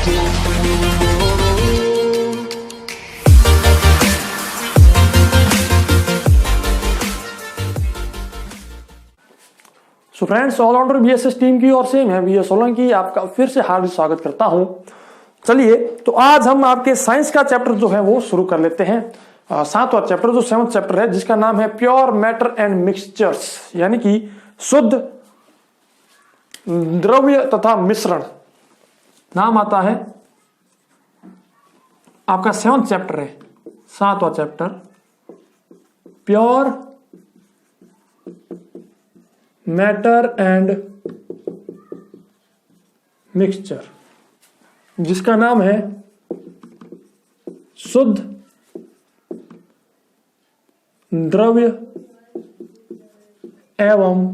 सो friends, allrounder BSS team की ओर से मैं बीएस सोलंकी आपका फिर से हार्दिक स्वागत करता हूं। चलिए, तो आज हम आपके साइंस का चैप्टर जो है वो शुरू कर लेते हैं। 7वां चैप्टर जो 7th चैप्टर है, जिसका नाम है प्योर मैटर एंड मिक्सचर्स, यानी कि शुद्ध द्रव्य तथा मिश्रण नाम आता है। आपका 7th चैप्टर है, 7वां chapter pure matter and mixture, जिसका नाम है शुद्ध द्रव्य एवं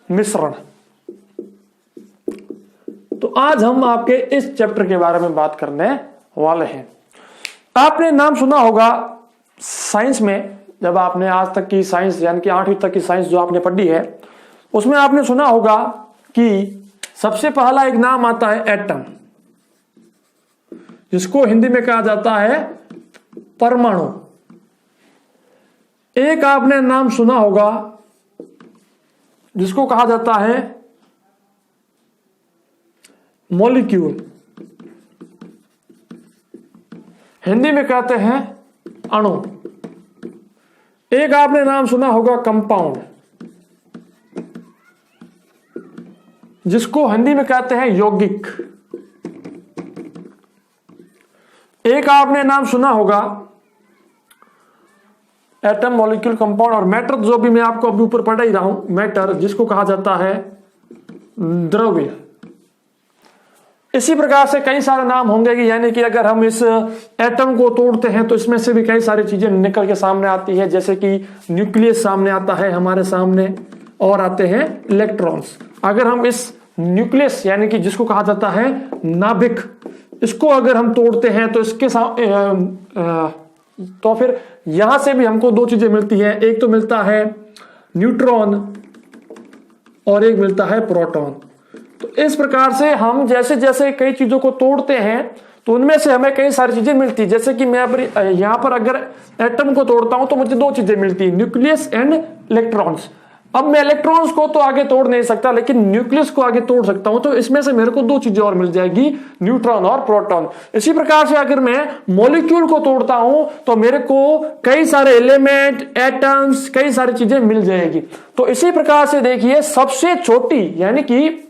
मिश्रण। तो आज हम आपके इस चैप्टर के बारे में बात करने वाले हैं। आपने नाम सुना होगा साइंस में, जब आपने आज तक की साइंस यानी कि 8वीं तक की साइंस जो आपने पढ़ी है, उसमें आपने सुना होगा कि सबसे पहला एक नाम आता है एटम, जिसको हिंदी में कहा जाता है परमाणु। एक आपने नाम सुना होगा जिसको कहा जाता है मॉलिक्यूल, हिंदी में कहते हैं अणु। एक आपने नाम सुना होगा कंपाउंड, जिसको हिंदी में कहते हैं यौगिक। एक आपने नाम सुना होगा एटम, मॉलिक्यूल, कंपाउंड और मैटर, जो भी मैं आपको अभी ऊपर पढ़ा ही रहा हूं, मैटर, जिसको कहा जाता है द्रव्य। इसी प्रकार से कई सारे नाम होंगे कि यानी कि अगर हम इस एटम को तोड़ते हैं तो इसमें से भी कई सारी चीजें निकल के सामने आती है, जैसे कि न्यूक्लियस सामने आता है हमारे सामने, और आते हैं इलेक्ट्रॉन्स। अगर हम इस न्यूक्लियस यानी कि जिसको कहा जाता है नाभिक, इसको अगर हम तोड़ते हैं तो इसके तो फिर यहां से भी हमको दो चीजें मिलती हैं। एक तो मिलता है न्यूट्रॉन और एक मिलता है प्रोटॉन। तो इस प्रकार से हम जैसे जैसे कई चीजों को तोड़ते हैं तो उनमें से हमें कई सारी चीजें मिलती है। जैसे कि मैं यहां पर अगर एटम को तोड़ता हूं तो मुझे दो चीजें मिलती है, न्यूक्लियस एंड इलेक्ट्रॉन्स। अब मैं इलेक्ट्रॉन्स को तो आगे तोड़ नहीं सकता, लेकिन न्यूक्लियस को आगे तोड़ सकता हूं। तो इसमें से मेरे को दो चीजें और मिल जाएगी, न्यूट्रॉन और प्रोटॉन। इसी प्रकार से अगर मैं मॉलिक्यूल को तोड़ता हूं तो मेरे को कई सारे एलिमेंट, एटम्स, कई सारी चीजें मिल जाएगी। तो इसी प्रकार से देखिए, सबसे छोटी यानी कि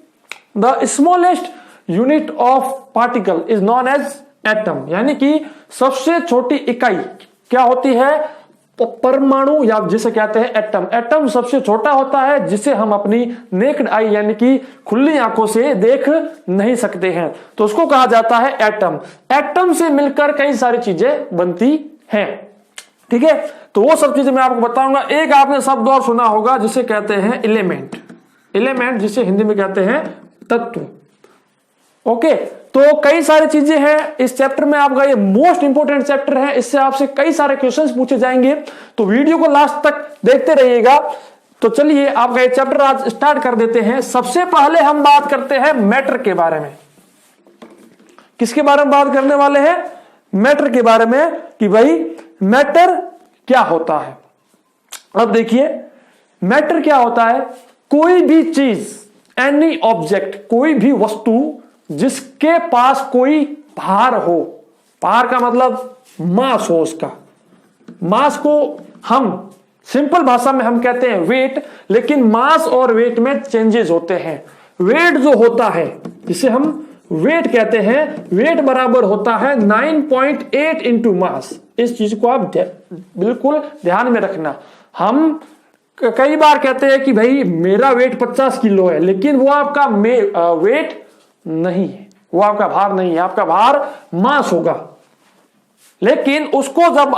the smallest unit of particle is known as atom, यानी कि सबसे छोटी इकाई क्या होती है? परमाणु, या जिसे कहते हैं एटम। एटम सबसे छोटा होता है, जिसे हम अपनी नेक्ड आई यानी कि खुली आंखों से देख नहीं सकते हैं, तो उसको कहा जाता है एटम। एटम से मिलकर कई सारी चीजें बनती हैं, ठीक है। तो वो सब चीजें मैं आपको बताऊंगा। एक आपने शब्द और सुना होगा जिसे कहते हैं एलिमेंट, एलिमेंट जिसे हिंदी में कहते हैं तत्व। ओके, तो कई सारी चीजें हैं इस चैप्टर में। आपका ये मोस्ट इंपोर्टेंट चैप्टर है, इससे आपसे कई सारे क्वेश्चंस पूछे जाएंगे, तो वीडियो को लास्ट तक देखते रहिएगा। तो चलिए आपका ये चैप्टर आज स्टार्ट कर देते हैं। सबसे पहले हम बात करते हैं मैटर के बारे में। किसके बारे में बात करने वाले हैं? मैटर के बारे में, कि भाई मैटर क्या होता है। अब देखिए, मैटर क्या होता है? कोई भी चीज, एनी ऑब्जेक्ट, कोई भी वस्तु जिसके पास कोई भार हो। भार का मतलब मास हो, उसका मास को हम सिंपल भाषा में हम कहते हैं वेट, लेकिन मास और वेट में चेंजेस होते हैं। वेट जो होता है, जिसे हम वेट कहते हैं, वेट बराबर होता है 9.8 इंटू मास। इस चीज को आप बिल्कुल ध्यान में रखना। हम कई बार कहते हैं कि भाई मेरा वेट 50 किलो है, लेकिन वो आपका वेट नहीं है, वो आपका भार नहीं है, आपका भार मास होगा। लेकिन उसको जब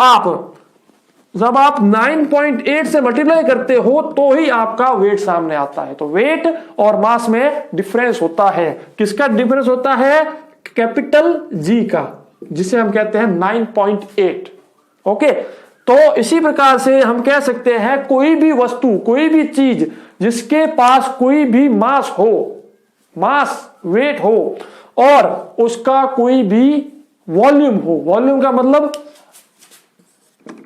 आप 9.8 से मल्टीप्लाई करते हो तो ही आपका वेट सामने आता है। तो वेट और मास में डिफरेंस होता है। किसका डिफरेंस होता है? कैपिटल जी का, जिसे हम कहते हैं 9.8। ओके, तो इसी प्रकार से हम कह सकते हैं कोई भी वस्तु, कोई भी चीज जिसके पास कोई भी मास हो, मास वेट हो और उसका कोई भी वॉल्यूम हो। वॉल्यूम का मतलब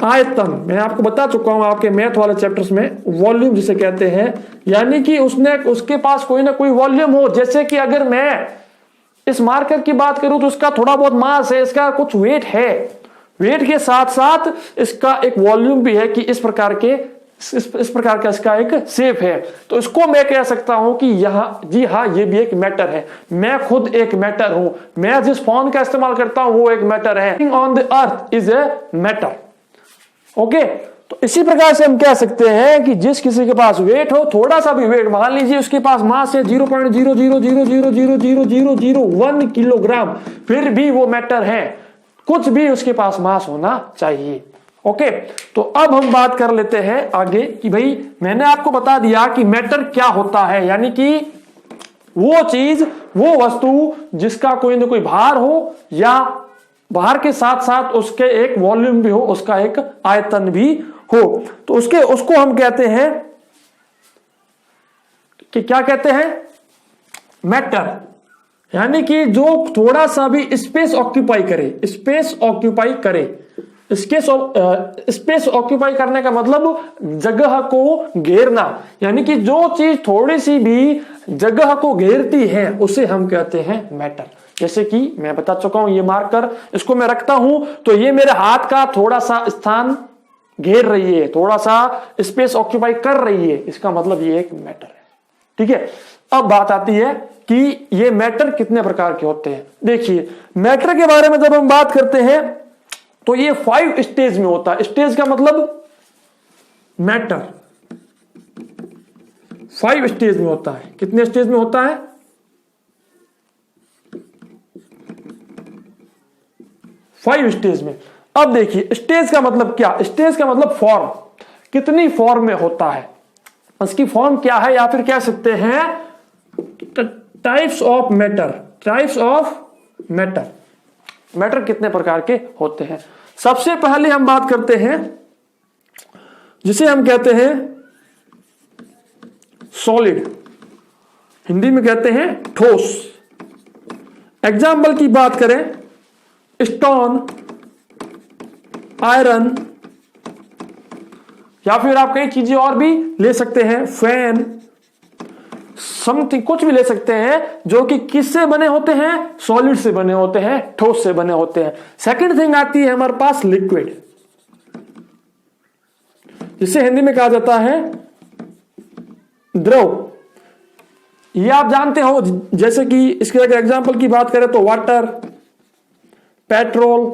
आयतन, मैं आपको बता चुका हूं आपके मैथ वाले चैप्टर्स में, वॉल्यूम जिसे कहते हैं, यानी कि उसके पास कोई ना कोई वॉल्यूम हो। जैसे कि अगर मैं इस मार्कर की बात करूं तो इसका थोड़ा बहुत मास है, इसका कुछ वेट है, वेट के साथ साथ इसका एक वॉल्यूम भी है कि इस प्रकार का इसका एक शेप है। तो इसको मैं कह सकता हूं कि जी हाँ, ये भी एक मैटर है। मैं खुद एक मैटर हूं, मैं जिस फोन का इस्तेमाल करता हूं वो एक मैटर है। On the earth is a matter. Okay, तो इसी प्रकार से हम कह सकते हैं कि जिस किसी के पास वेट हो, थोड़ा सा भी वेट, मान लीजिए उसके पास मास है 0.000000001 किलोग्राम, फिर भी वो मैटर है, कुछ भी उसके पास मास होना चाहिए। ओके, तो अब हम बात कर लेते हैं आगे कि भाई मैंने आपको बता दिया कि मैटर क्या होता है, यानी कि वो चीज, वो वस्तु जिसका कोई ना कोई भार हो या भार के साथ साथ उसके एक वॉल्यूम भी हो, उसका एक आयतन भी हो। तो उसको हम कहते हैं कि क्या कहते हैं, मैटर, यानी कि जो थोड़ा सा भी स्पेस ऑक्यूपाई करे, स्पेस ऑक्यूपाई करे। स्पेस ऑक्यूपाई करने का मतलब जगह को घेरना, यानी कि जो चीज थोड़ी सी भी जगह को घेरती है उसे हम कहते हैं मैटर। जैसे कि मैं बता चुका हूं, ये मार्कर, इसको मैं रखता हूं तो ये मेरे हाथ का थोड़ा सा स्थान घेर रही है, थोड़ा सा स्पेस ऑक्यूपाई कर रही है, इसका मतलब ये एक मैटर है। ठीक है, अब बात आती है कि ये मैटर कितने प्रकार के होते हैं। देखिए, मैटर के बारे में जब हम बात करते हैं तो ये 5 स्टेज में होता है। स्टेज का मतलब मैटर 5 स्टेज में होता है। कितने स्टेज में होता है? 5 स्टेज में। अब देखिए, स्टेज का मतलब क्या? स्टेज का मतलब फॉर्म, कितनी फॉर्म में होता है, उसकी फॉर्म क्या है, या फिर कह सकते हैं types of matter. Types of matter, matter कितने प्रकार के होते हैं। सबसे पहले हम बात करते हैं जिसे हम कहते हैं सॉलिड, हिंदी में कहते हैं ठोस। एग्जाम्पल की बात करें, स्टोन, आयरन, या फिर आप कई चीजें और भी ले सकते हैं, फैन, समथिंग, कुछ भी ले सकते हैं जो कि किससे बने होते हैं? सॉलिड से बने होते हैं, ठोस से बने होते हैं। सेकंड थिंग आती है हमारे पास लिक्विड, जिसे हिंदी में कहा जाता है द्रव। ये आप जानते हो, जैसे कि इसके अगर एग्जांपल की बात करें तो वाटर, पेट्रोल,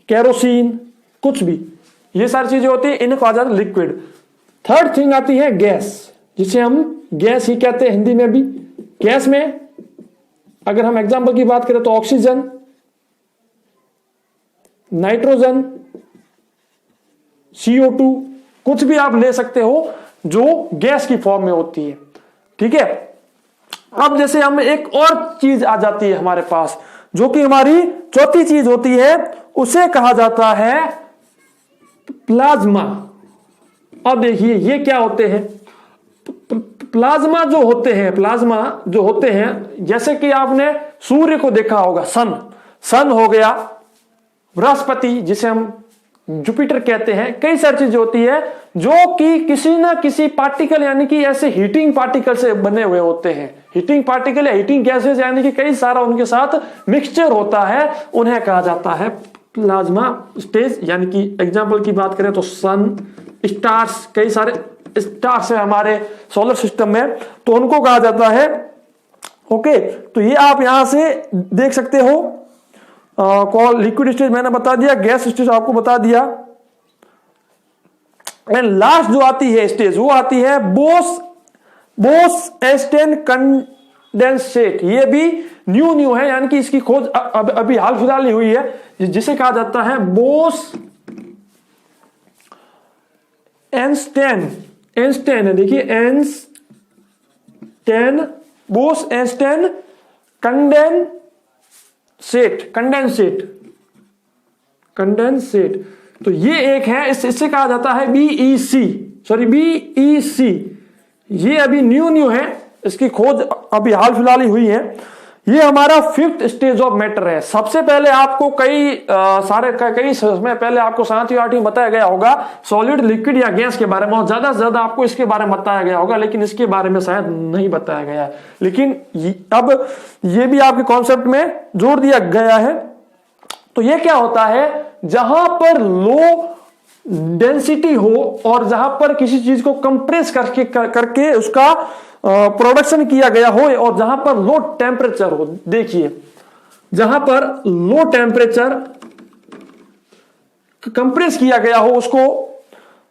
केरोसिन, कुछ भी, ये सारी चीजें होती है, इन्हें कहा जाता है लिक्विड। थर्ड थिंग आती है गैस, जिसे हम गैस ही कहते हैं हिंदी में भी। गैस में अगर हम एग्जांपल की बात करें तो ऑक्सीजन, नाइट्रोजन, CO2, कुछ भी आप ले सकते हो जो गैस की फॉर्म में होती है। ठीक है, अब जैसे हम एक और चीज आ जाती है हमारे पास, जो कि हमारी चौथी चीज होती है, उसे कहा जाता है प्लाज्मा। अब देखिए ये क्या होते हैं। प्लाज्मा जो होते हैं, जैसे कि आपने सूर्य को देखा होगा, सन हो गया, बृहस्पति जिसे हम जुपिटर कहते हैं, कई सारी चीजें होती है जो कि किसी ना किसी पार्टिकल, यानी कि ऐसे हीटिंग पार्टिकल से बने हुए होते हैं। हीटिंग पार्टिकल या हीटिंग गैसेस, यानी कि कई सारा उनके साथ मिक्सचर होता है, उन्हें कहा जाता है प्लाज्मा स्टेज। यानी कि एग्जांपल की बात करें तो सन, स्टार्स, कई सारे स्टार्स है हमारे सोलर सिस्टम में, तो उनको कहा जाता है। ओके, तो ये आप यहां से देख सकते हो। कॉल लिक्विड स्टेज मैंने बता दिया, गैस स्टेज आपको बता दिया, एंड लास्ट जो आती है स्टेज, वो आती है बोस-एस्टेन कंडेंसेट। ये भी न्यू है, यानी कि इसकी खोज अभी हाल फिलहाल ही हुई है, जिसे कहा जाता है बोस-एस्टेन है, देखिए बोस-एस्टेन कंडेंसेट। तो ये एक है, इससे कहा जाता है BEC। ये अभी न्यू है, इसकी खोज अभी हाल फिलहाल ही हुई है। ये हमारा 5th स्टेज ऑफ मैटर है। सबसे पहले आपको कई समय पहले आपको 7वीं 8वीं बताया गया होगा सॉलिड, लिक्विड या गैस के बारे में, और ज्यादा से ज्यादा आपको इसके बारे में बताया गया होगा, लेकिन इसके बारे में शायद नहीं बताया गया है। लेकिन अब ये भी आपके कॉन्सेप्ट में जोड़ दिया गया है। तो ये क्या होता है, जहां पर लो डेंसिटी हो और जहां पर किसी चीज को कंप्रेस करके उसका प्रोडक्शन किया गया हो, और जहां पर लो टेम्परेचर हो। देखिए, जहां पर लो टेम्परेचर कंप्रेस किया गया हो उसको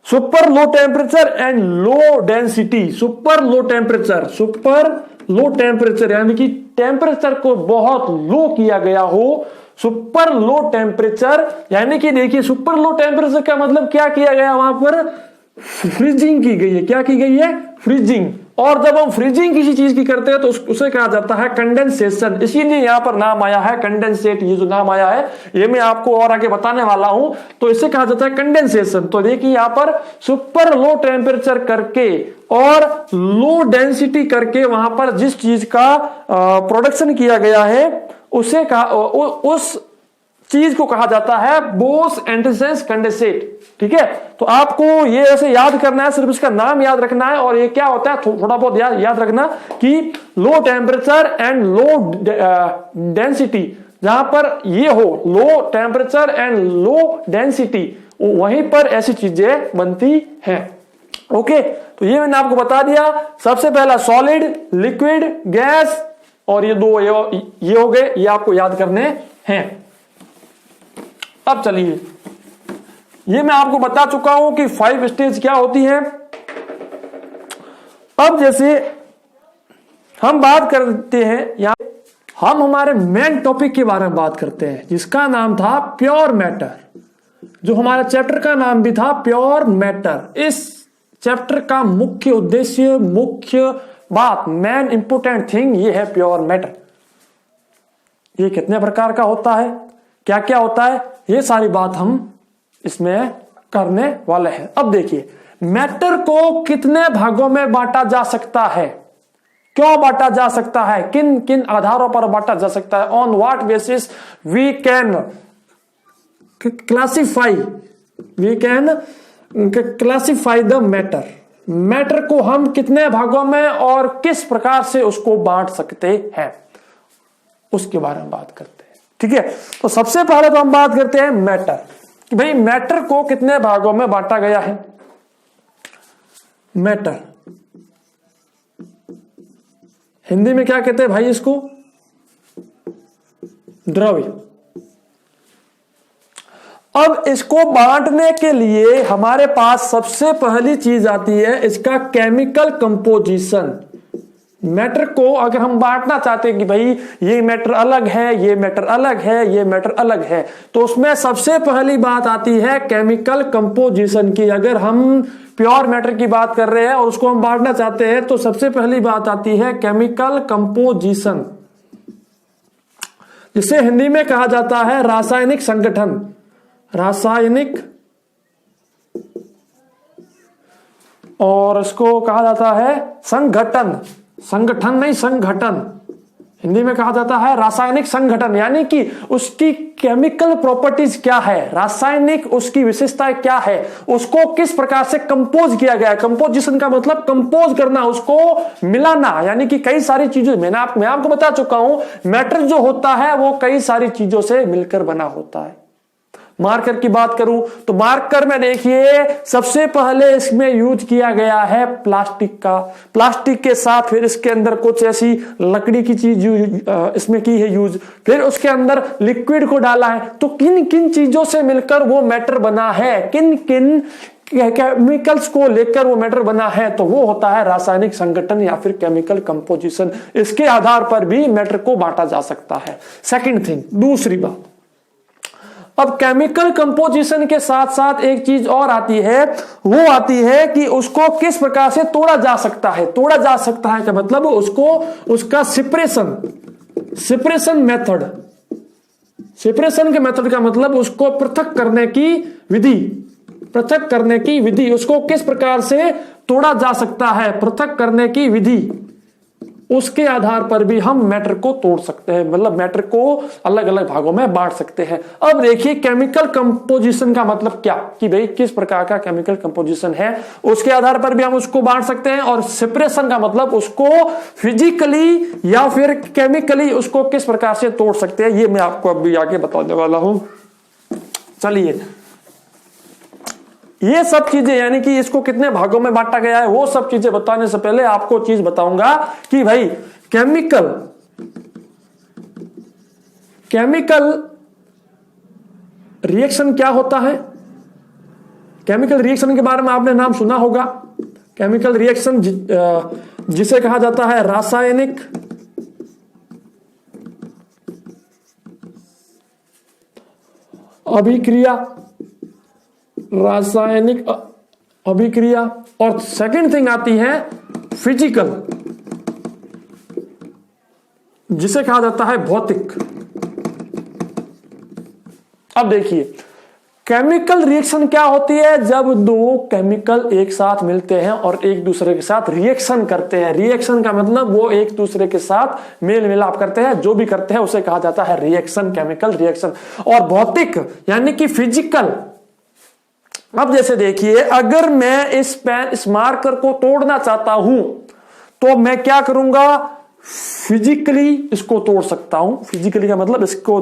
super low temperature and low density. Super low temperature यानी कि टेम्परेचर को बहुत लो किया गया हो। सुपर लो टेम्परेचर यानी कि देखिए, सुपर लो टेम्परेचर का मतलब क्या किया गया, वहां पर फ्रीजिंग की गई है। क्या की गई है? फ्रीजिंग। और जब हम फ्रीजिंग किसी चीज की करते हैं तो उसे कहा जाता है कंडेंसेशन। इसीलिए यहां पर नाम आया है कंडेंसेट। ये जो नाम आया है ये मैं आपको और आगे बताने वाला हूं। तो इसे कहा जाता है कंडेंसेशन। तो देखिए, यहां पर सुपर लो टेम्परेचर करके और लो डेंसिटी करके वहां पर जिस चीज का प्रोडक्शन किया गया है उसे उस चीज को कहा जाता है बोस एंडरसन कंडेंसेट। ठीक है, तो आपको ये ऐसे याद करना है, सिर्फ इसका नाम याद रखना है। और ये क्या होता है, थोड़ा बहुत याद रखना कि low temperature and low density, जहां पर ये हो low temperature and low density, वहीं पर ऐसी चीजें बनती हैं। ओके, तो ये मैंने आपको बता दिया। सबसे पहला सॉलिड, लिक्विड, गैस, और ये दो ये हो गए, ये आपको याद करने हैं। अब चलिए, ये मैं आपको बता चुका हूं कि 5 स्टेज क्या होती है। अब जैसे हम बात करते हैं, या हम हमारे मेन टॉपिक के बारे में बात करते हैं, जिसका नाम था प्योर मैटर। जो हमारे चैप्टर का नाम भी था प्योर मैटर। इस चैप्टर का मुख्य उद्देश्य, मुख्य बात, मेन इंपोर्टेंट थिंग ये है प्योर मैटर। ये कितने प्रकार का होता है, क्या क्या होता है, ये सारी बात हम इसमें करने वाले हैं। अब देखिए, मैटर को कितने भागों में बांटा जा सकता है, क्यों बांटा जा सकता है, किन किन आधारों पर बांटा जा सकता है, on what basis we can classify the matter. Matter को हम कितने भागों में और किस प्रकार से उसको बांट सकते हैं, उसके बारे में बात करते हैं। ठीक है, तो सबसे पहले तो हम बात करते हैं मैटर, कि भाई मैटर को कितने भागों में बांटा गया है। मैटर हिंदी में क्या कहते हैं भाई, इसको द्रव्य। अब इसको बांटने के लिए हमारे पास सबसे पहली चीज आती है इसका केमिकल कंपोजिशन। मैटर को अगर हम बांटना चाहते हैं कि भाई ये मैटर अलग है, ये मैटर अलग है, ये मैटर अलग है, तो उसमें सबसे पहली बात आती है केमिकल कंपोजिशन की। अगर हम प्योर मैटर की बात कर रहे हैं और उसको हम बांटना चाहते हैं तो सबसे पहली बात आती है केमिकल कंपोजिशन, जिसे हिंदी में कहा जाता है रासायनिक संगठन। रासायनिक, और इसको कहा जाता है संगठन। संगठन नहीं, संगठन। हिंदी में कहा जाता है रासायनिक संगठन, यानी कि उसकी केमिकल प्रॉपर्टीज क्या है, रासायनिक उसकी विशेषताएं क्या है, उसको किस प्रकार से कंपोज किया गया है। कंपोजिशन का मतलब कंपोज करना, उसको मिलाना, यानी कि कई सारी चीजों, मैं आपको बता चुका हूं मैटर जो होता है वो कई सारी चीजों से मिलकर बना होता है। मार्कर की बात करूं तो मार्कर में देखिए सबसे पहले इसमें यूज किया गया है प्लास्टिक का। प्लास्टिक के साथ फिर इसके अंदर कुछ ऐसी लकड़ी की चीज इसमें की है यूज, फिर उसके अंदर लिक्विड को डाला है। तो किन किन चीजों से मिलकर वो मैटर बना है, किन किन केमिकल्स को लेकर वो मैटर बना है, तो वो होता है रासायनिक संगठन या फिर केमिकल कंपोजिशन। इसके आधार पर भी मैटर को बांटा जा सकता है। सेकंड थिंग, दूसरी बात, अब केमिकल कंपोजिशन के साथ साथ एक चीज और आती है, वो आती है कि उसको किस प्रकार से तोड़ा जा सकता है। तोड़ा जा सकता है का मतलब उसको, उसका सेपरेशन मेथड। सेपरेशन के मेथड का मतलब उसको पृथक करने की विधि, पृथक करने की विधि, उसको किस प्रकार से तोड़ा जा सकता है, पृथक करने की विधि। उसके आधार पर भी हम मैटर को तोड़ सकते हैं, मतलब मैटर को अलग अलग भागों में बांट सकते हैं। अब देखिए केमिकल कंपोजिशन का मतलब क्या, कि भाई किस प्रकार का केमिकल कंपोजिशन है, उसके आधार पर भी हम उसको बांट सकते हैं। और सेपरेशन का मतलब उसको फिजिकली या फिर केमिकली उसको किस प्रकार से तोड़ सकते हैं, ये मैं आपको अभी आगे बताने वाला हूं। चलिए, ये सब चीजें यानी कि इसको कितने भागों में बांटा गया है वो सब चीजें बताने से पहले आपको चीज बताऊंगा कि भाई केमिकल रिएक्शन क्या होता है। केमिकल रिएक्शन के बारे में आपने नाम सुना होगा। केमिकल रिएक्शन जिसे कहा जाता है रासायनिक अभिक्रिया, रासायनिक अभिक्रिया। और सेकंड थिंग आती है फिजिकल, जिसे कहा जाता है भौतिक। अब देखिए केमिकल रिएक्शन क्या होती है, जब दो केमिकल एक साथ मिलते हैं और एक दूसरे के साथ रिएक्शन करते हैं। रिएक्शन का मतलब वो एक दूसरे के साथ मेल मिलाप करते हैं, जो भी करते हैं उसे कहा जाता है रिएक्शन, केमिकल रिएक्शन। और भौतिक यानी कि फिजिकल। अब जैसे देखिए, अगर मैं इस मार्कर को तोड़ना चाहता हूं तो मैं क्या करूंगा, फिजिकली इसको तोड़ सकता हूं। फिजिकली का मतलब इसको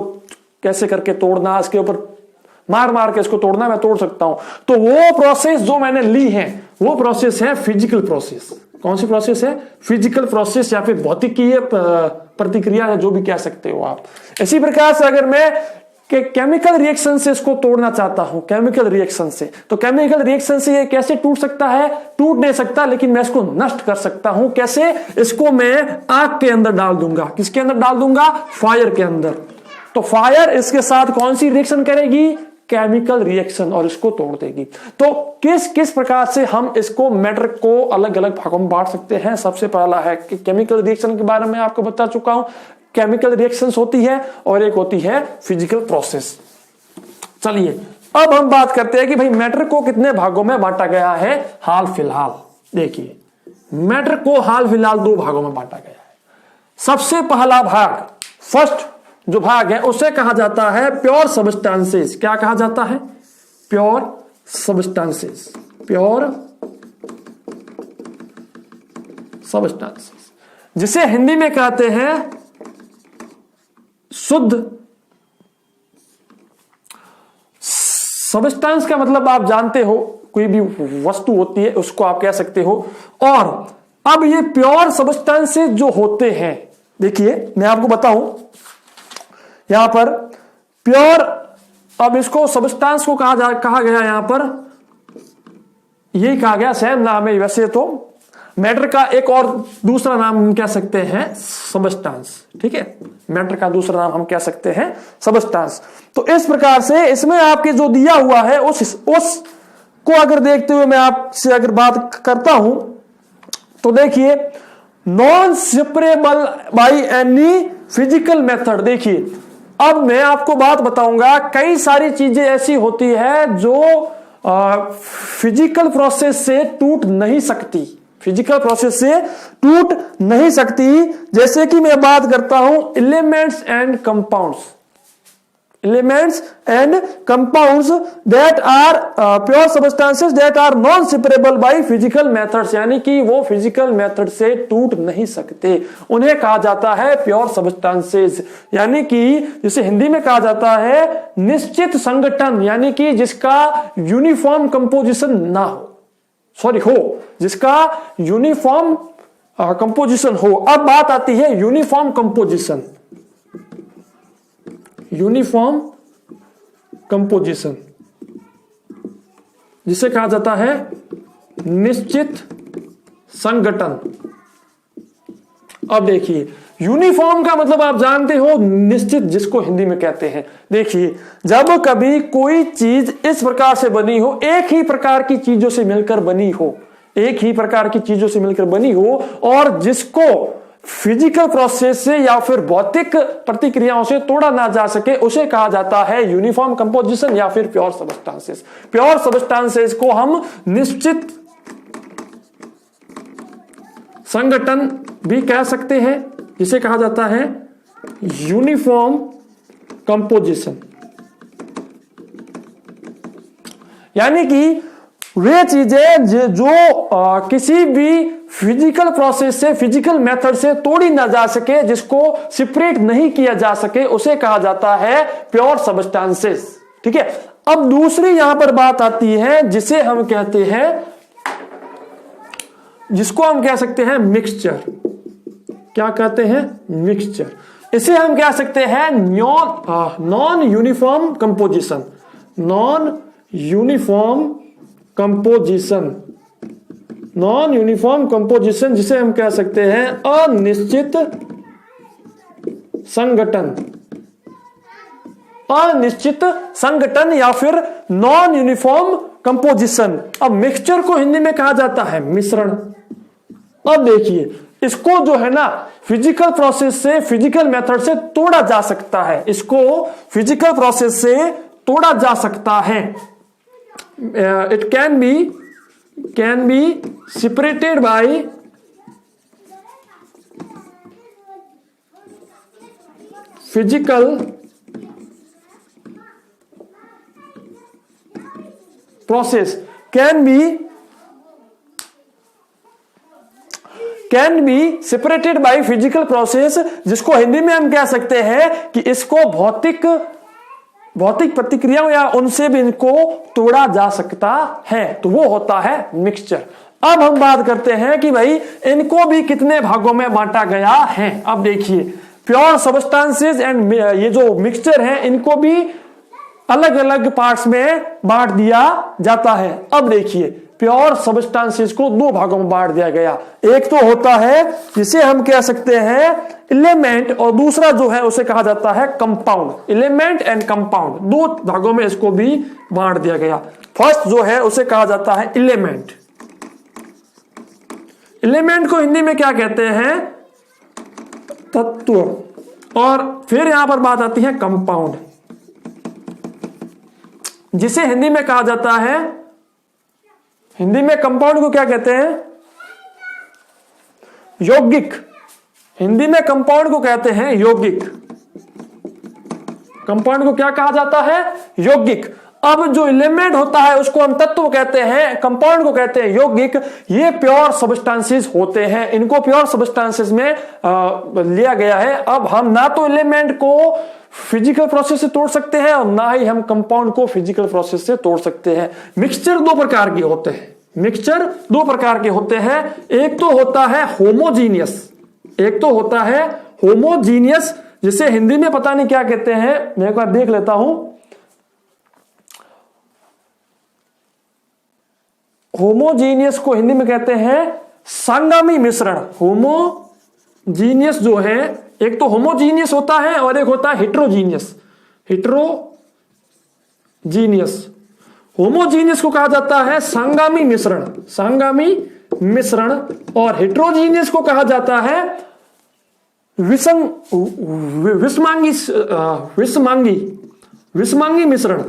कैसे करके तोड़ना, इसके ऊपर मार मार के इसको तोड़ना, मैं तोड़ सकता हूं। तो वो प्रोसेस जो मैंने ली है वो प्रोसेस है फिजिकल प्रोसेस। कौन सी प्रोसेस है, फिजिकल प्रोसेस, या फिर भौतिकीय प्रतिक्रिया है, जो भी कह सकते हो आप। इसी प्रकार से अगर मैं केमिकल रिएक्शन से इसको तोड़ना चाहता हूं, केमिकल रिएक्शन से, तो केमिकल रिएक्शन से ये कैसे टूट सकता है, टूट नहीं सकता, लेकिन मैं इसको नष्ट कर सकता हूं। कैसे, इसको मैं आग के अंदर डाल दूंगा। किसके अंदर डाल दूंगा, फायर के अंदर। तो फायर इसके साथ कौन सी रिएक्शन करेगी, केमिकल रिएक्शन, और इसको तोड़ देगी। तो किस किस प्रकार से हम इसको मैटर को अलग अलग भागों में बांट सकते हैं। सबसे पहला है कि केमिकल रिएक्शन के बारे में आपको बता चुका हूं, केमिकल रिएक्शंस होती है और एक होती है फिजिकल प्रोसेस। चलिए अब हम बात करते हैं कि भाई मैटर को कितने भागों में बांटा गया है हाल फिलहाल। देखिए मैटर को हाल फिलहाल दो भागों में बांटा गया है। सबसे पहला भाग, फर्स्ट जो भाग है उसे कहा जाता है प्योर सबस्टेंसेस। क्या कहा जाता है, प्योर सबस्टेंसेस, प्योर सबस्टेंसेस, जिसे हिंदी में कहते हैं शुद्ध। सब्सटेंस का मतलब आप जानते हो, कोई भी वस्तु होती है उसको आप कह सकते हो। और अब ये प्योर सब्सटेंसेस जो होते हैं, देखिए मैं आपको बताऊं यहां पर प्योर, अब इसको सब्सटेंस को कहा गया, यहां पर यही कहा गया, सेम नाम है वैसे तो। मैटर का एक और दूसरा नाम हम कह सकते हैं सब्सटेंस, ठीक है। मैटर का दूसरा नाम हम कह सकते हैं सब्सटेंस। तो इस प्रकार से इसमें आपके जो दिया हुआ है उस को अगर देखते हुए मैं आपसे अगर बात करता हूं तो देखिए, non separable by any physical method. देखिए अब मैं आपको बात बताऊंगा, कई सारी चीजें ऐसी होती है जो फिजिकल प्रोसेस से टूट नहीं सकती, फिजिकल प्रोसेस से टूट नहीं सकती। जैसे कि मैं बात करता हूं elements and compounds, elements and compounds that are pure substances that are non separable by physical methods, यानी कि वो फिजिकल मेथड से टूट नहीं सकते, उन्हें कहा जाता है प्योर सब्सटेंसेस। यानी कि जिसे हिंदी में कहा जाता है निश्चित संगठन, यानी कि जिसका यूनिफॉर्म कंपोजिशन ना हो, जिसका यूनिफॉर्म कंपोजिशन हो। अब बात आती है यूनिफॉर्म कंपोजिशन, यूनिफॉर्म कंपोजिशन जिसे कहा जाता है निश्चित संगठन। अब देखिए यूनिफॉर्म का मतलब आप जानते हो निश्चित, जिसको हिंदी में कहते हैं। देखिए जब कभी कोई चीज इस प्रकार से बनी हो, एक ही प्रकार की चीजों से मिलकर बनी हो, एक ही प्रकार की चीजों से मिलकर बनी हो, और जिसको फिजिकल प्रोसेस से या फिर भौतिक प्रतिक्रियाओं से तोड़ा ना जा सके, उसे कहा जाता है यूनिफॉर्म कंपोजिशन या फिर प्योर सब्सटेंसेस। प्योर सब्सटेंसेस को हम निश्चित संगठन भी कह सकते हैं, जिसे कहा जाता है यूनिफॉर्म कंपोजिशन। यानी कि वे चीजें जो किसी भी फिजिकल प्रोसेस से, फिजिकल मेथड से तोड़ी ना जा सके, जिसको सेपरेट नहीं किया जा सके, उसे कहा जाता है प्योर सब्सटेंसेस। ठीक है। अब दूसरी यहां पर बात आती है जिसे हम कहते हैं, जिसको हम कह सकते हैं मिक्सचर। क्या कहते हैं? मिक्सचर। इसे हम कह सकते हैं non uniform composition. Non uniform composition, non uniform composition, जिसे हम कह सकते हैं अनिश्चित संगठन। अनिश्चित संगठन या फिर नॉन यूनिफॉर्म कंपोजिशन। अब मिक्सचर को हिंदी में कहा जाता है मिश्रण। अब देखिए, इसको जो है ना फिजिकल प्रोसेस से, फिजिकल मेथड से तोड़ा जा सकता है। इसको फिजिकल प्रोसेस से तोड़ा जा सकता है। It can be separated by physical process, can be separated by physical process, जिसको हिंदी में हम कह सकते हैं कि इसको भौतिक प्रतिक्रियाओं या उनसे भी इनको तोड़ा जा सकता है, तो वो होता है मिक्सचर। अब हम बात करते हैं कि भाई इनको भी कितने भागों में बांटा गया है। अब देखिए, प्योर सब्सटेंसेस एंड ये जो मिक्सचर है, इनको भी अलग अलग पार्ट्स में बांट दिया जाता है। अब देखिए, प्योर सब्सटेंसेस को दो भागों में बांट दिया गया। एक तो होता है जिसे हम कह सकते हैं एलिमेंट, और दूसरा जो है उसे कहा जाता है कंपाउंड। एलिमेंट एंड कंपाउंड, दो भागों में इसको भी बांट दिया गया। फर्स्ट जो है उसे कहा जाता है एलिमेंट। एलिमेंट को हिंदी में क्या कहते हैं? तत्व। और फिर यहां पर बात आती है कंपाउंड, जिसे हिंदी में कहा जाता है, हिंदी में कंपाउंड को क्या कहते हैं? यौगिक। हिंदी में कंपाउंड को कहते हैं यौगिक। कंपाउंड को क्या कहा जाता है? यौगिक। अब जो एलिमेंट होता है उसको हम तत्व कहते हैं, कंपाउंड को कहते हैं यौगिक। ये प्योर सब्सटेंसेस होते हैं, इनको प्योर सब्सटेंसेस में लिया गया है। अब हम ना तो एलिमेंट को फिजिकल प्रोसेस से तोड़ सकते हैं और ना ही हम कंपाउंड को फिजिकल प्रोसेस से तोड़ सकते हैं। मिक्सचर दो प्रकार के होते हैं। मिक्सचर दो प्रकार के होते हैं। एक तो होता है होमोजीनियस, एक तो होता है होमोजीनियस, जिसे हिंदी में पता नहीं क्या कहते हैं, मैं एक बार देख लेता हूं। होमोजीनियस को हिंदी में कहते हैं संगामी मिश्रण। होमोजीनियस जो है, एक तो होमोजीनियस होता है और एक होता है हेट्रोजीनियस। हेट्रोजीनियस, होमोजीनियस को कहा जाता है संगामी मिश्रण, संगामी मिश्रण। और हेट्रोजीनियस को कहा जाता है विषमांगी मिश्रण।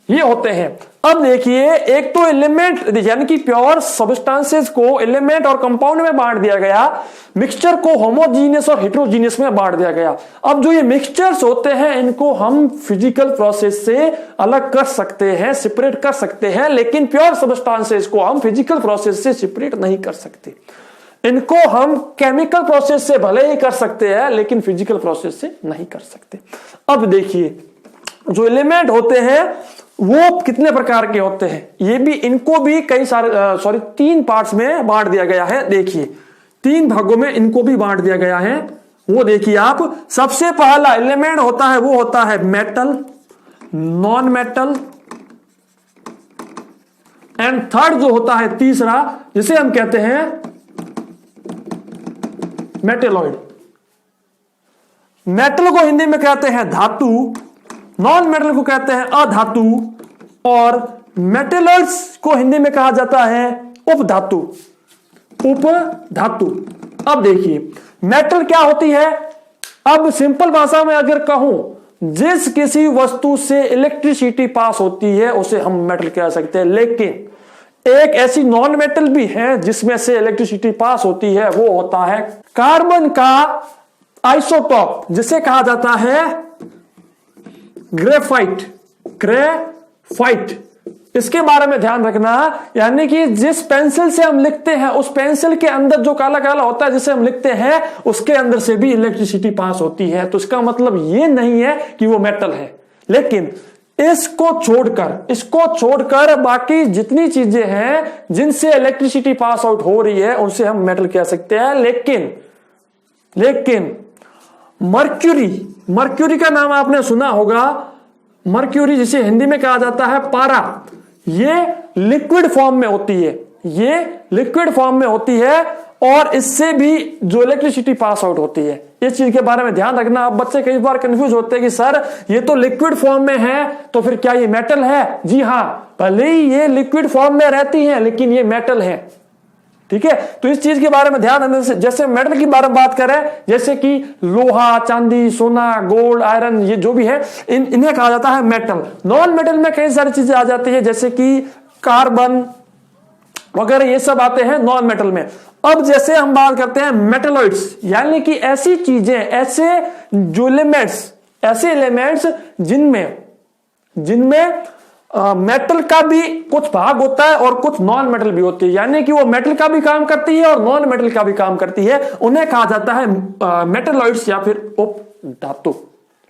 ये होते हैं। अब देखिए, एक तो एलिमेंट यानी कि प्योर सब्सटेंसेस को एलिमेंट और कंपाउंड में बांट दिया गया, मिक्सचर को होमोजीनियस और हेट्रोजीनियस में बांट दिया गया। अब जो ये मिक्सचर्स होते हैं, इनको हम फिजिकल प्रोसेस से अलग कर सकते हैं, सेपरेट कर सकते हैं, लेकिन प्योर सब्सटेंसेस को हम फिजिकल प्रोसेस से सेपरेट नहीं कर सकते। इनको हम केमिकल प्रोसेस से भले ही कर सकते हैं, लेकिन फिजिकल प्रोसेस से नहीं कर सकते। अब देखिए, जो एलिमेंट होते हैं वो कितने प्रकार के होते हैं, ये भी, इनको भी कई सारे तीन पार्ट्स में बांट दिया गया है। देखिए, तीन भागों में इनको भी बांट दिया गया है। वो देखिए आप, सबसे पहला एलिमेंट होता है वो होता है metal, non metal, and third जो होता है तीसरा, जिसे हम कहते हैं मेटेलॉइड। मेटल को हिंदी में कहते हैं धातु, नॉन मेटल को कहते हैं अधातु, और मेटेलॉइड्स को हिंदी में कहा जाता है उपधातु। उपधातु। अब देखिए, मेटल क्या होती है? अब सिंपल भाषा में अगर कहूं, जिस किसी वस्तु से इलेक्ट्रिसिटी पास होती है उसे हम मेटल कह सकते हैं। लेकिन एक ऐसी नॉन मेटल भी है जिसमें से इलेक्ट्रिसिटी पास होती है, वो होता है कार्बन का आइसोटॉप, जिसे कहा जाता है ग्रेफाइट। ग्रेफाइट, इसके बारे में ध्यान रखना, यानी कि जिस पेंसिल से हम लिखते हैं उस पेंसिल के अंदर जो काला काला होता है जिसे हम लिखते हैं उसके अंदर से भी इलेक्ट्रिसिटी पास होती है। तो इसका मतलब ये नहीं है कि वो मेटल है, लेकिन इसको छोड़कर बाकी जितनी चीजें हैं जिनसे इलेक्ट्रिसिटी पास आउट हो रही है उनसे हम मेटल कह सकते हैं। लेकिन मर्क्यूरी का नाम आपने सुना होगा। मर्क्यूरी जिसे हिंदी में कहा जाता है पारा, ये लिक्विड फॉर्म में होती है और इससे भी जो इलेक्ट्रिसिटी पास आउट होती है। इस चीज के बारे में ध्यान रखना। अब बच्चे कई बार कंफ्यूज होते हैं कि सर ये तो लिक्विड फॉर्म में है तो फिर क्या ये मेटल है? जी हां, भले ही ये लिक्विड फॉर्म में रहती है लेकिन ये मेटल है। ठीक है, तो इस चीज के बारे में ध्यान रखने से, जैसे मेटल की बारे में बात करें, जैसे कि लोहा, चांदी, सोना, गोल्ड, आयरन, ये जो भी है इन्हें कहा जाता है मेटल। नॉन मेटल में कई सारी चीजें आ जाती है जैसे कि कार्बन वगैरह, ये सब आते हैं नॉन मेटल में। अब जैसे हम बात करते हैं मेटलॉइड्स, यानी कि ऐसी चीजें, ऐसे एलिमेंट्स जिनमें मेटल का भी कुछ भाग होता है और कुछ नॉन मेटल भी होती है, यानी कि वो मेटल का भी काम करती है और नॉन मेटल का भी काम करती है। उन्हें कहा जाता है मेटलॉइड्स या फिर उप धातु।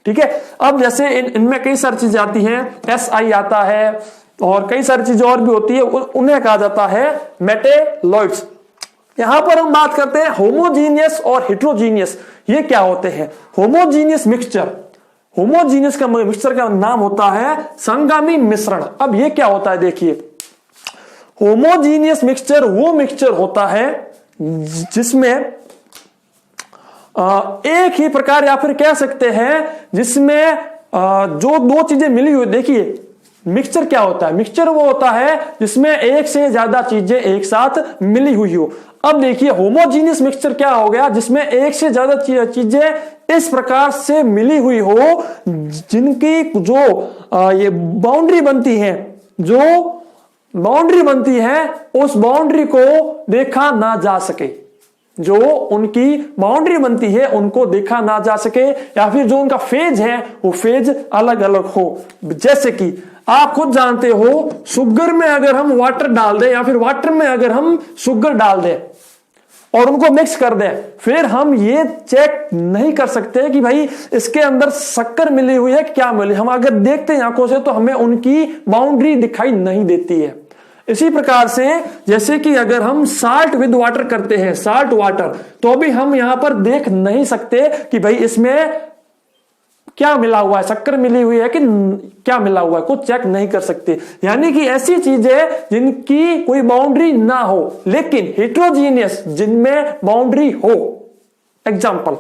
ठीक है, अब जैसे इनमें कई सारी चीजें आती हैं, SI आता है और कई सारी चीजें और भी होती है, उन्हें कहा जाता है मेटलॉइड्स। यहां पर हम बात करते हैं होमोजीनियस और हेट्रोजीनियस। ये क्या होते हैं? होमोजीनियस का मिक्सचर का नाम होता है संगामी मिश्रण। अब ये क्या होता है देखिए, होमोजीनियस मिक्सचर वो मिक्सचर होता है जिसमें एक ही प्रकार, या फिर कह सकते हैं जिसमें जो दो चीजें मिली हुई। देखिए मिक्सचर क्या होता है? मिक्सचर वो होता है जिसमें एक से ज्यादा चीजें एक साथ मिली हुई हो। अब देखिए होमोजीनियस मिक्सचर क्या हो गया? जिसमें एक से ज्यादा चीजें इस प्रकार से मिली हुई हो जिनकी जो ये बाउंड्री बनती है, उस बाउंड्री को देखा ना जा सके। जो उनकी बाउंड्री बनती है उनको देखा ना जा सके, या फिर जो उनका फेज है वो फेज अलग अलग हो। जैसे कि आप खुद जानते हो, शुगर में अगर हम वाटर डाल दें या फिर वाटर में अगर हम शुगर डाल दें और उनको मिक्स कर दें, फिर हम ये चेक नहीं कर सकते कि भाई इसके अंदर शक्कर मिली हुई है क्या मिली। हम अगर देखते हैं आंखों से तो हमें उनकी बाउंड्री दिखाई नहीं देती है। इसी प्रकार से जैसे कि अगर हम साल्ट विद वाटर करते हैं, साल्ट वाटर, तो भी हम यहां पर देख नहीं सकते कि भाई इसमें क्या मिला हुआ है, शक्कर मिली हुई है कि क्या मिला हुआ है, कुछ चेक नहीं कर सकते। यानी कि ऐसी चीजें जिनकी कोई बाउंड्री ना हो लेकिन हेट्रोजीनियस, जिनमें बाउंड्री हो। Example,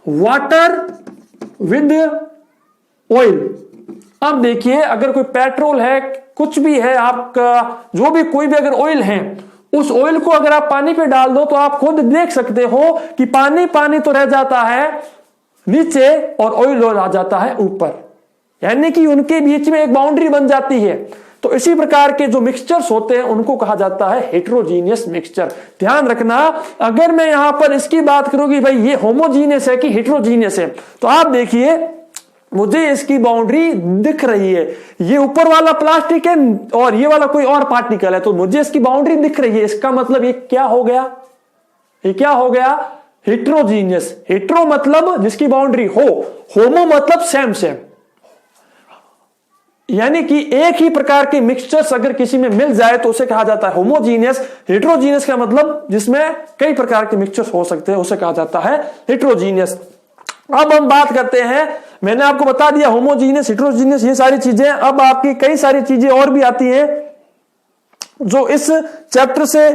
water with oil. अब देखिए अगर कोई पेट्रोल है, कुछ भी है आपका, जो भी कोई भी अगर ऑयल है, उस ऑयल को अगर आप पानी पे डाल दो तो आप खुद देख सकते हो कि पानी पानी तो रह जाता है नीचे और ऑयल आ जाता है ऊपर, यानी कि उनके बीच में एक बाउंड्री बन जाती है। तो इसी प्रकार के जो मिक्सचर्स होते हैं उनको कहा जाता है हेट्रोजीनियस मिक्सचर। ध्यान रखना, अगर मैं यहां पर इसकी बात करूं कि भाई ये होमोजीनियस है कि हेट्रोजीनियस है, तो आप देखिए मुझे इसकी बाउंड्री दिख रही है, ये ऊपर वाला प्लास्टिक है और ये वाला कोई और पार्टिकल है, तो मुझे इसकी बाउंड्री दिख रही है। इसका मतलब ये क्या हो गया? ये क्या हो गया? हेट्रोजीनियस। हेट्रो मतलब जिसकी बाउंड्री हो, होमो मतलब सेम सेम, यानी कि एक ही प्रकार के मिक्सचर्स अगर किसी में मिल जाए तो उसे कहा जाता है होमोजीनियस। हेट्रोजीनियस का मतलब जिसमें कई प्रकार के मिक्सचर्स हो सकते हैं उसे कहा जाता है हेट्रोजीनियस। अब हम बात करते हैं, मैंने आपको बता दिया होमोजीनियस, हेट्रोजीनियस, ये सारी चीजें। अब आपकी कई सारी चीजें और भी आती हैं जो इस चैप्टर से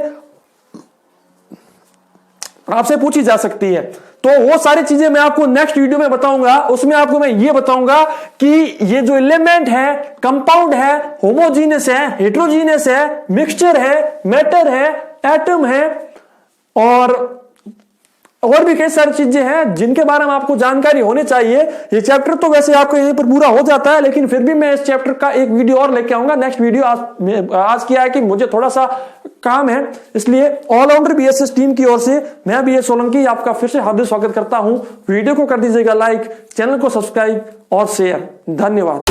आपसे पूछी जा सकती है, तो वो सारी चीजें मैं आपको नेक्स्ट वीडियो में बताऊंगा। उसमें आपको मैं ये बताऊंगा कि ये जो एलिमेंट है, कंपाउंड है, होमोजीनियस है, हेट्रोजीनियस है, मिक्सचर है, मैटर है, एटम है, और और भी कई सारी चीजें हैं जिनके बारे में आपको जानकारी होनी चाहिए। ये चैप्टर तो वैसे आपको यहीं पर पूरा हो जाता है, लेकिन फिर भी मैं इस चैप्टर का एक वीडियो और लेके आऊंगा नेक्स्ट वीडियो। आज किया है कि मुझे थोड़ा सा काम है, इसलिए ऑलराउंडर बीएसएस टीम की ओर से मैं बीएस सोलंकी आपका फिर से हार्दिक स्वागत करता हूं। वीडियो को कर दीजिएगा लाइक, चैनल को सब्सक्राइब और शेयर। धन्यवाद।